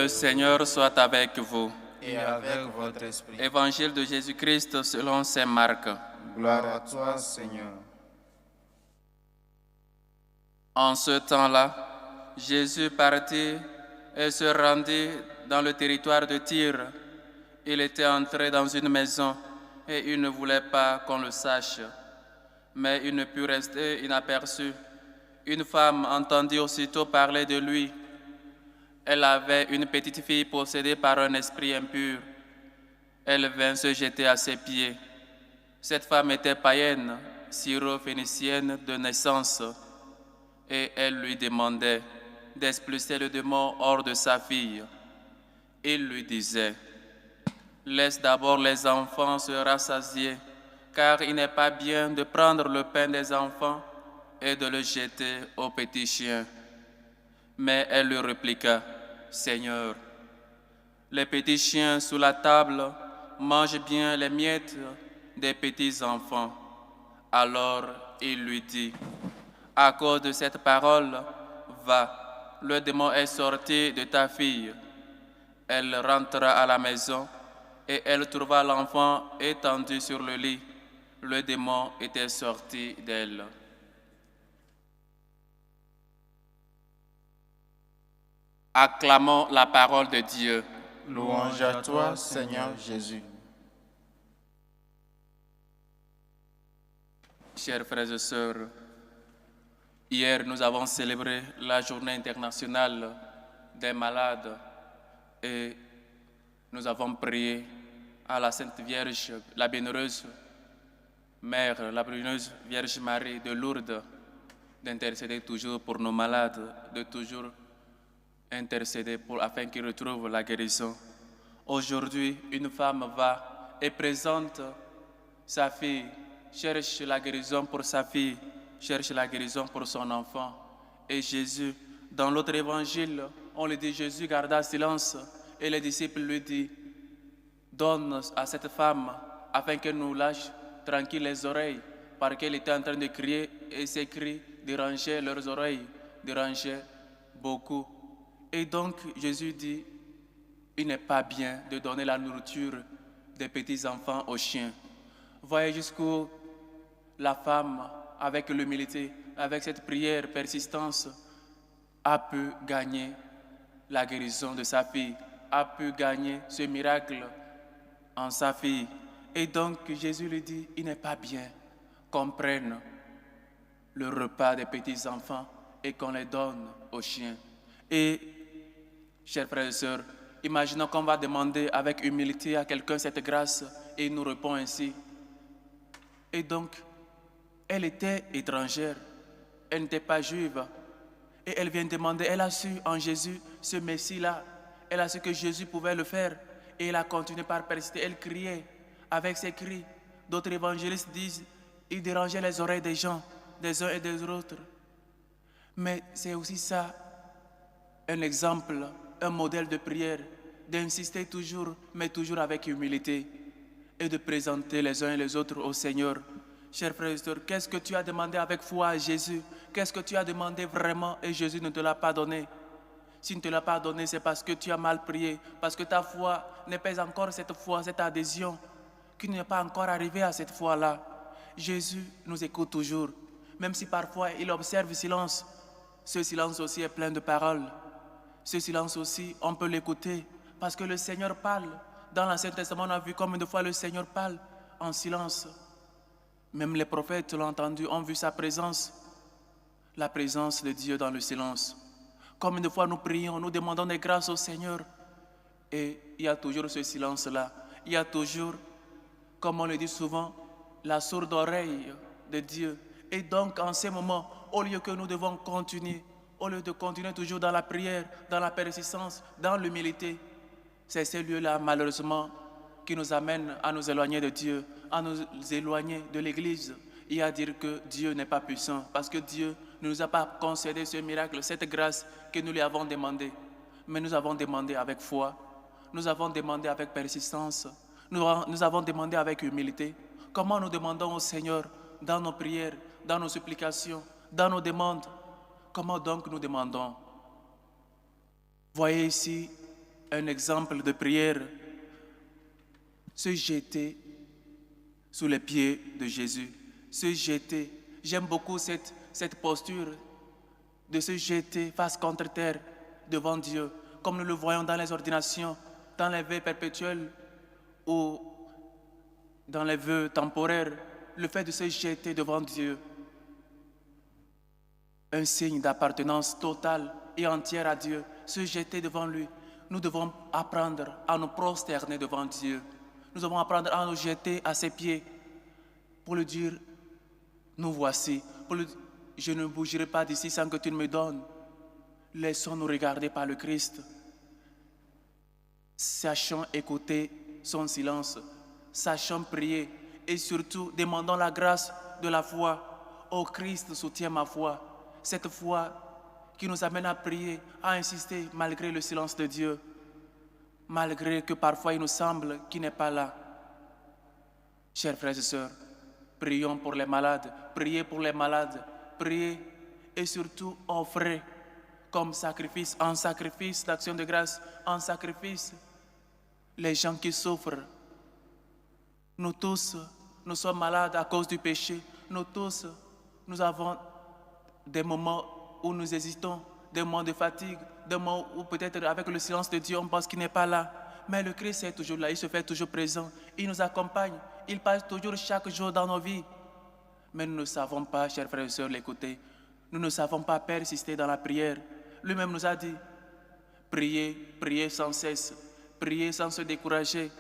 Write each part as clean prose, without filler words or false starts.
Le Seigneur soit avec vous. Et avec votre esprit. Évangile de Jésus-Christ selon saint Marc. Gloire à toi, Seigneur. En ce temps-là, Jésus partit et se rendit dans le territoire de Tyr. Il était entré dans une maison et il ne voulait pas qu'on le sache. Mais il ne put rester inaperçu. Une femme entendit aussitôt parler de lui. Elle avait une petite fille possédée par un esprit impur. Elle vint se jeter à ses pieds. Cette femme était païenne, syro-phénicienne de naissance, et elle lui demandait d'expulser le démon hors de sa fille. Il lui disait: laisse d'abord les enfants se rassasier, car il n'est pas bien de prendre le pain des enfants et de le jeter aux petits chiens. Mais elle lui répliqua: Seigneur, les petits chiens sous la table mangent bien les miettes des petits enfants. Alors il lui dit: à cause de cette parole, va, le démon est sorti de ta fille. Elle rentra à la maison et elle trouva l'enfant étendu sur le lit. Le démon était sorti d'elle. Acclamons la parole de Dieu. Louange à toi, Seigneur Jésus. Chers frères et sœurs, hier nous avons célébré la journée internationale des malades et nous avons prié à la Sainte Vierge, la bienheureuse Mère, la bienheureuse Vierge Marie de Lourdes, d'intercéder toujours pour nos malades, de toujours intercéder afin qu'ils retrouvent la guérison. Aujourd'hui, une femme va et présente sa fille, cherche la guérison pour sa fille, cherche la guérison pour son enfant. Et Jésus, dans l'autre évangile, on lui dit: Jésus garda silence et les disciples lui disent: donne à cette femme afin qu'elle nous lâche tranquille les oreilles, parce qu'elle était en train de crier et ses cris dérangeaient leurs oreilles, dérangeaient beaucoup. Et donc Jésus dit: il n'est pas bien de donner la nourriture des petits enfants aux chiens. Voyez jusqu'où la femme, avec l'humilité, avec cette prière, persistance, a pu gagner la guérison de sa fille, a pu gagner ce miracle en sa fille. Et donc Jésus lui dit: il n'est pas bien qu'on prenne le repas des petits enfants et qu'on les donne aux chiens. Et, chers frères et sœurs, imaginons qu'on va demander avec humilité à quelqu'un cette grâce et il nous répond ainsi. Et donc, elle était étrangère, elle n'était pas juive. Et elle vient demander, elle a su en Jésus ce Messie-là, elle a su que Jésus pouvait le faire. Et elle a continué par persister, elle criait avec ses cris. D'autres évangélistes disent, il dérangeait les oreilles des gens, des uns et des autres. Mais c'est aussi ça, un exemple, un modèle de prière, d'insister toujours, mais toujours avec humilité, et de présenter les uns et les autres au Seigneur. Chers frères et sœurs, qu'est-ce que tu as demandé avec foi à Jésus? Qu'est-ce que tu as demandé vraiment et Jésus ne te l'a pas donné? S'il ne te l'a pas donné, c'est parce que tu as mal prié, parce que ta foi n'est pas encore cette foi, cette adhésion, qui n'est pas encore arrivée à cette foi-là. Jésus nous écoute toujours, même si parfois il observe le silence. Ce silence aussi est plein de paroles. Ce silence aussi, on peut l'écouter, parce que le Seigneur parle. Dans l'Ancien Testament, on a vu combien de fois le Seigneur parle en silence. Même les prophètes l'ont entendu, ont vu sa présence, la présence de Dieu dans le silence. Combien de fois nous prions, nous demandons des grâces au Seigneur et il y a toujours ce silence-là. Il y a toujours, comme on le dit souvent, la sourde oreille de Dieu. Et donc en ces moments, au lieu que nous devons continuer, au lieu de continuer toujours dans la prière, dans la persistance, dans l'humilité, c'est ces lieux-là malheureusement qui nous amènent à nous éloigner de Dieu, à nous éloigner de l'Église et à dire que Dieu n'est pas puissant parce que Dieu ne nous a pas concédé ce miracle, cette grâce que nous lui avons demandé. Mais nous avons demandé avec foi, nous avons demandé avec persistance, nous avons demandé avec humilité. Comment nous demandons au Seigneur dans nos prières, dans nos supplications, dans nos demandes? Comment donc nous demandons? Voyez ici un exemple de prière, se jeter sous les pieds de Jésus, se jeter. J'aime beaucoup cette posture de se jeter face contre terre devant Dieu, comme nous le voyons dans les ordinations, dans les vœux perpétuels ou dans les vœux temporaires, le fait de se jeter devant Dieu, un signe d'appartenance totale et entière à Dieu, se jeter devant lui. Nous devons apprendre à nous prosterner devant Dieu. Nous devons apprendre à nous jeter à ses pieds pour lui dire, nous voici, je ne bougerai pas d'ici sans que tu me donnes. Laissons-nous regarder par le Christ. Sachons écouter son silence, sachons prier et surtout demandons la grâce de la foi. Ô Christ, soutiens ma foi. Cette foi qui nous amène à prier, à insister malgré le silence de Dieu, malgré que parfois il nous semble qu'il n'est pas là. Chers frères et sœurs, prions pour les malades, priez pour les malades, priez et surtout offrez comme sacrifice, en sacrifice d'action de grâce, en sacrifice les gens qui souffrent. Nous tous, nous sommes malades à cause du péché. Nous tous, nous avons des moments où nous hésitons, des moments de fatigue, des moments où peut-être avec le silence de Dieu, on pense qu'il n'est pas là. Mais le Christ est toujours là, il se fait toujours présent, il nous accompagne, il passe toujours chaque jour dans nos vies. Mais nous ne savons pas, chers frères et sœurs, l'écouter. Nous ne savons pas persister dans la prière. Lui-même nous a dit, priez, priez sans cesse, priez sans se décourager.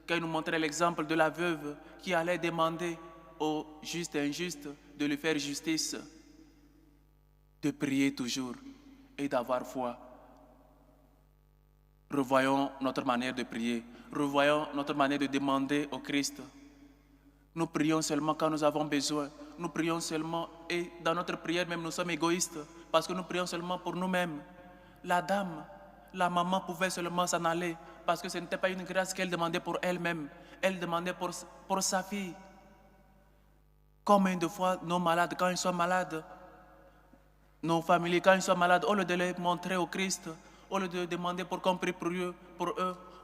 Quand il nous montrait l'exemple de la veuve qui allait demander au juste et injuste de lui faire justice, de prier toujours et d'avoir foi. Revoyons notre manière de prier, revoyons notre manière de demander au Christ. Nous prions seulement quand nous avons besoin. Nous prions seulement et dans notre prière même nous sommes égoïstes parce que nous prions seulement pour nous-mêmes. La dame, la maman pouvait seulement s'en aller parce que ce n'était pas une grâce qu'elle demandait pour elle-même. Elle demandait pour sa fille. Combien de fois nos malades, quand ils sont malades, nos familles, quand ils sont malades, au lieu de les montrer au Christ, au lieu de demander pour qu'on prie pour eux,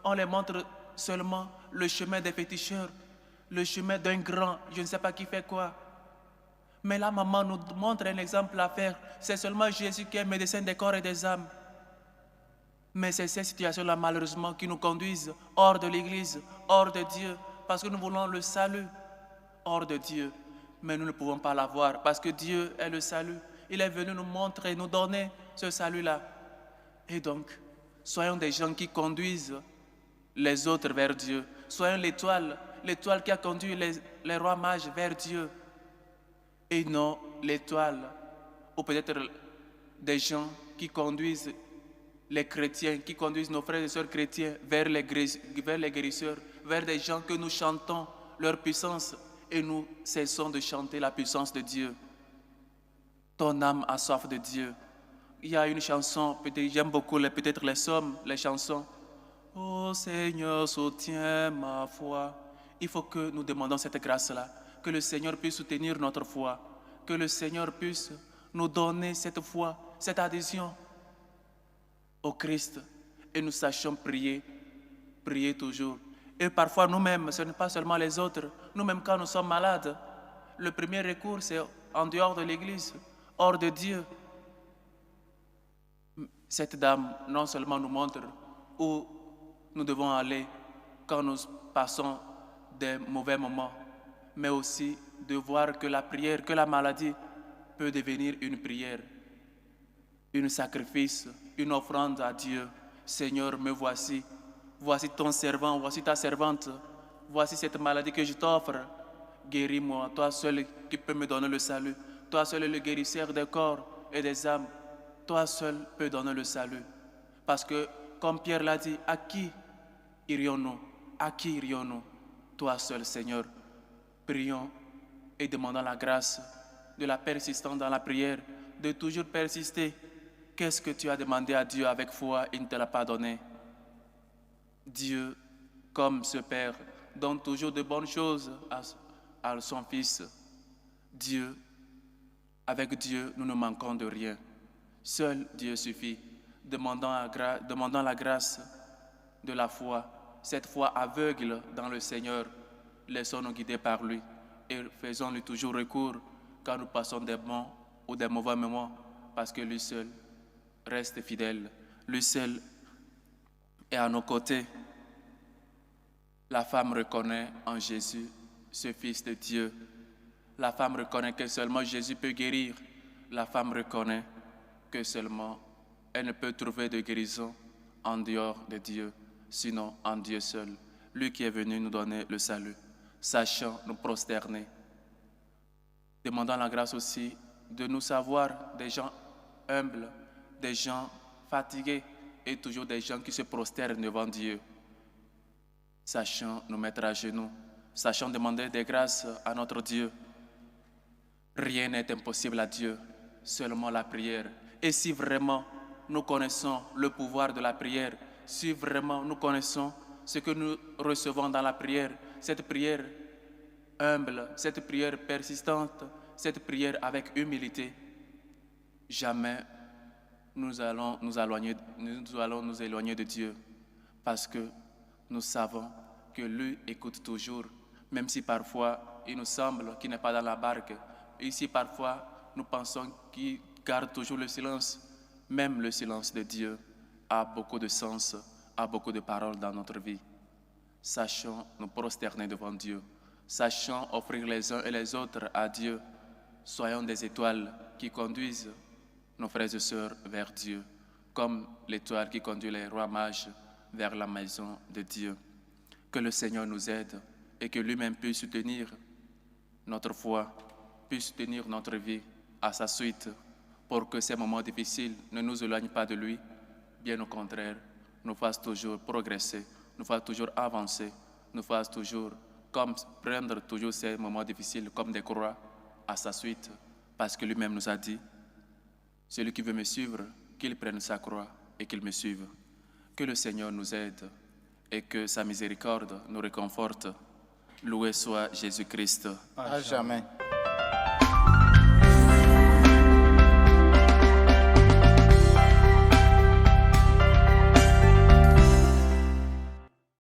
on les montre seulement le chemin des féticheurs, le chemin d'un grand, je ne sais pas qui fait quoi. Mais la maman nous montre un exemple à faire. C'est seulement Jésus qui est médecin des corps et des âmes. Mais c'est ces situations-là, malheureusement, qui nous conduisent hors de l'Église, hors de Dieu, parce que nous voulons le salut hors de Dieu. Mais nous ne pouvons pas l'avoir, parce que Dieu est le salut. Il est venu nous montrer, nous donner ce salut-là. Et donc, soyons des gens qui conduisent les autres vers Dieu. Soyons l'étoile qui a conduit les rois mages vers Dieu. Et non l'étoile, ou peut-être des gens qui conduisent les chrétiens, qui conduisent nos frères et sœurs chrétiens vers les guérisseurs, vers des gens que nous chantons leur puissance et nous cessons de chanter la puissance de Dieu. Ton âme a soif de Dieu. Il y a une chanson, peut-être j'aime beaucoup peut-être les psaumes, les chansons. Ô Seigneur, soutiens ma foi. Il faut que nous demandons cette grâce-là, que le Seigneur puisse soutenir notre foi, que le Seigneur puisse nous donner cette foi, cette adhésion au Christ, et nous sachions prier, prier toujours. Et parfois nous-mêmes, ce n'est pas seulement les autres, nous-mêmes quand nous sommes malades, le premier recours c'est en dehors de l'Église, hors de Dieu. Cette dame non seulement nous montre où nous devons aller quand nous passons des mauvais moments, mais aussi de voir que la prière, que la maladie peut devenir une prière, un sacrifice, une offrande à Dieu. Seigneur, me voici. Voici ton servant, voici ta servante. Voici cette maladie que je t'offre. Guéris-moi, toi seul qui peux me donner le salut. Toi seul le guérisseur des corps et des âmes. Toi seul peux donner le salut. Parce que, comme Pierre l'a dit, à qui irions-nous? À qui irions-nous? Toi seul, Seigneur. Prions et demandons la grâce de la persistance dans la prière, de toujours persister. Qu'est-ce que tu as demandé à Dieu avec foi, il ne te l'a pas donné. Dieu, comme ce Père, donne toujours de bonnes choses à son Fils. Dieu, avec Dieu, nous ne manquons de rien. Seul Dieu suffit. Demandons la grâce de la foi, cette foi aveugle dans le Seigneur. Laissons-nous guider par lui et faisons-lui toujours recours quand nous passons des bons ou des mauvais moments, parce que lui seul reste fidèle. Lui seul est à nos côtés. La femme reconnaît en Jésus ce Fils de Dieu. La femme reconnaît que seulement Jésus peut guérir. La femme reconnaît que seulement elle ne peut trouver de guérison en dehors de Dieu, sinon en Dieu seul, lui qui est venu nous donner le salut. Sachant nous prosterner, demandant la grâce aussi de nous savoir des gens humbles, des gens fatigués et toujours des gens qui se prosternent devant Dieu. Sachant nous mettre à genoux, sachant demander des grâces à notre Dieu. Rien n'est impossible à Dieu, seulement la prière. Et si vraiment nous connaissons le pouvoir de la prière, si vraiment nous connaissons ce que nous recevons dans la prière, cette prière humble, cette prière persistante, cette prière avec humilité, jamais nous allons nous éloigner de Dieu, parce que nous savons que lui écoute toujours, même si parfois il nous semble qu'il n'est pas dans la barque, et si parfois nous pensons qu'il garde toujours le silence. Même le silence de Dieu a beaucoup de sens, a beaucoup de paroles dans notre vie. Sachons nous prosterner devant Dieu, sachons offrir les uns et les autres à Dieu. Soyons des étoiles qui conduisent nos frères et sœurs vers Dieu, comme l'étoile qui conduit les rois mages vers la maison de Dieu. Que le Seigneur nous aide et que lui-même puisse soutenir notre foi, puisse soutenir notre vie à sa suite, pour que ces moments difficiles ne nous éloignent pas de lui, bien au contraire, nous fassent toujours progresser, nous fassent toujours avancer, nous fassent toujours prendre toujours ces moments difficiles comme des croix à sa suite, parce que lui-même nous a dit, celui qui veut me suivre, qu'il prenne sa croix et qu'il me suive. Que le Seigneur nous aide et que sa miséricorde nous réconforte. Loué soit Jésus-Christ. À jamais.